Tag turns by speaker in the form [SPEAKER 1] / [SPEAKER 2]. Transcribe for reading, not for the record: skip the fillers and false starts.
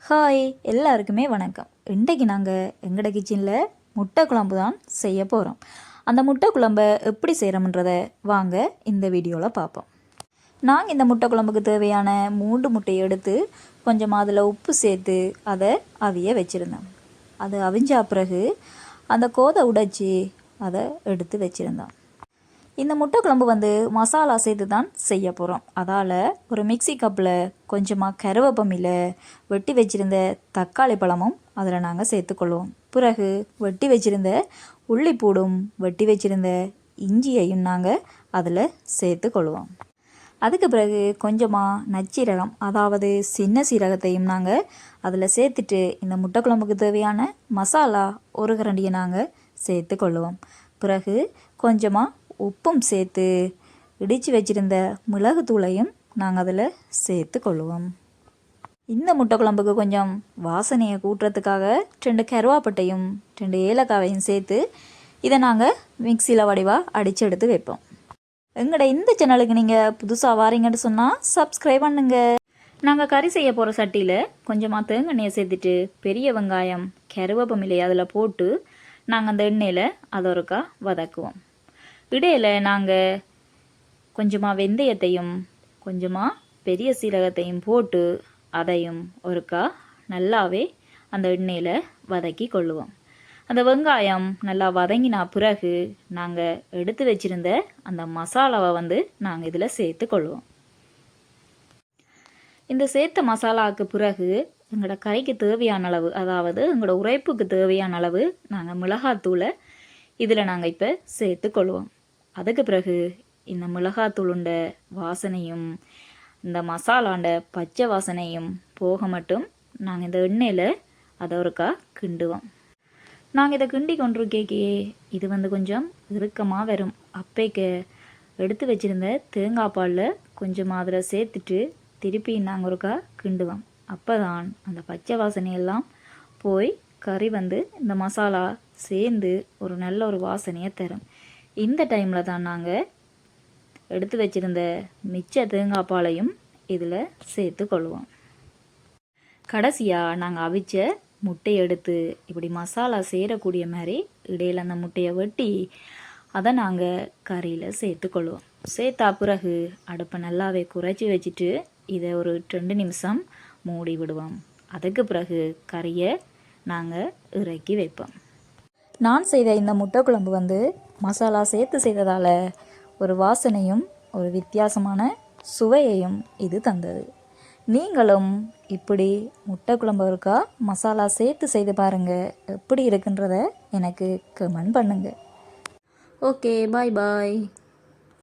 [SPEAKER 1] Hi, எல்லாருக்குமே வணக்கம். இன்றைக்கு நாங்கள் எங்களோட கிச்சனில் முட்டை குழம்பு தான் செய்ய போகிறோம். அந்த முட்டை குழம்பை எப்படி செய்கிறோம்ன்றதை வாங்க இந்த வீடியோவில் பார்ப்போம். நாங்கள் இந்த முட்டை குழம்புக்கு தேவையான 3 முட்டையை எடுத்து கொஞ்சமாக அதில் உப்பு சேர்த்து அதை அவிய வச்சுருந்தோம். அது அவிஞ்சா பிறகு அந்த கோதை உடைச்சி அதை எடுத்து வச்சுருந்தோம். இந்த முட்டை குழம்பு மசாலா சேர்த்து தான் செய்ய போகிறோம். அதால் ஒரு மிக்சி கப்பில் கொஞ்சமாக கருவேப்பமில வெட்டி வச்சுருந்த தக்காளி பழமும் அதில் நாங்கள் சேர்த்துக்கொள்வோம். பிறகு வெட்டி வச்சுருந்த உள்ளிப்பூடும் வெட்டி வச்சுருந்த இஞ்சியையும் நாங்கள் அதில் சேர்த்துக்கொள்வோம். அதுக்கு பிறகு கொஞ்சமாக நச்சீரகம், அதாவது சின்ன சீரகத்தையும் நாங்கள் அதில் சேர்த்துட்டு இந்த முட்டை குழம்புக்கு தேவையான மசாலா ஒரு கரண்டியை நாங்கள் சேர்த்துக்கொள்வோம். பிறகு கொஞ்சமாக உப்பும் சேர்த்து இடித்து வச்சுருந்த மிளகுத்தூளையும் நாங்கள் அதில் சேர்த்து கொள்ளுவோம். இந்த முட்டை குழம்புக்கு கொஞ்சம் வாசனையை கூட்டுறதுக்காக 2 கருவாப்பட்டையும் 2 ஏலக்காவையும் சேர்த்து இதை நாங்கள் மிக்சியில் வடிவாக அடித்து எடுத்து வைப்போம். எங்களோட இந்த சேனலுக்கு நீங்கள் புதுசாக வாரீங்கன்னு சொன்னால் சப்ஸ்கிரைப் பண்ணுங்க. நாங்கள் கறி செய்ய போகிற சட்டியில் கொஞ்சமாக தேங்காய் சேர்த்துட்டு பெரிய வெங்காயம் கருவேப்பமில்லை அதில் போட்டு நாங்கள் அந்த எண்ணெயில் அதை ஒருக்கா வதக்குவோம். இடையில் நாங்கள் கொஞ்சமாக வெந்தயத்தையும் கொஞ்சமாக பெரிய சீரகத்தையும் போட்டு அதையும் ஒருக்கா நல்லாவே அந்த எண்ணெயில் வதக்கி கொள்ளுவோம். அந்த வெங்காயம் நல்லா வதங்கினா பிறகு நாங்கள் எடுத்து வச்சுருந்த அந்த மசாலாவை நாங்கள் இதில் சேர்த்து கொள்ளுவோம். இந்த சேர்த்த மசாலாவுக்கு பிறகு எங்களோட கறிக்கு தேவையான அளவு, அதாவது எங்களோட உரைப்புக்கு தேவையான அளவு நாங்கள் மிளகாத்தூளை இதில் நாங்கள் இப்போ சேர்த்து கொள்வோம். அதுக்கு பிறகு இந்த மிளகாத்தூளுண்ட வாசனையும் இந்த மசாலாண்ட பச்சை வாசனையும் போக மட்டும் நாங்கள் இந்த எண்ணெயில் அதை ஒருக்கா கிண்டுவோம். நாங்கள் இதை கிண்டி கொண்டிருக்கே இது கொஞ்சம் இறுக்கமாக வரும். அப்பைக்கு எடுத்து வச்சுருந்த தேங்காய் பாலில் கொஞ்சமாக அதில் சேர்த்துட்டு திருப்பி நாங்கள் ஒருக்கா கிண்டுவோம். அப்போ தான் அந்த பச்சை வாசனையெல்லாம் போய் கறி இந்த மசாலா சேர்ந்து ஒரு நல்ல ஒரு வாசனையை தரும். இந்த டைமில் தான் நாங்கள் எடுத்து வச்சுருந்த மிச்ச தேங்காய் பாலையும் இதில் சேர்த்து கொள்வோம். கடைசியாக நாங்கள் அவிச்ச முட்டையை எடுத்து இப்படி மசாலா சேரக்கூடிய மாதிரி இடையில் அந்த முட்டையை வெட்டி அதை நாங்கள் கறியில் சேர்த்து கொள்வோம். சேர்த்தா பிறகு அடுப்பை நல்லாவே குறைச்சி வச்சுட்டு இதை ஒரு 2 நிமிஷம் மூடி விடுவோம். அதுக்கு பிறகு கறியை நாங்கள் இறக்கி வைப்போம். நான் செய்த இந்த முட்டை குழம்பு மசாலா சேர்த்து செய்ததால் ஒரு வாசனையும் ஒரு வித்தியாசமான சுவையையும் இது தந்தது. நீங்களும் இப்படி முட்டை குழம்பு இருக்கா மசாலா சேர்த்து செய்து பாருங்கள். எப்படி இருக்குன்றத எனக்கு கமெண்ட் பண்ணுங்கள். ஓகே, பாய் பாய்.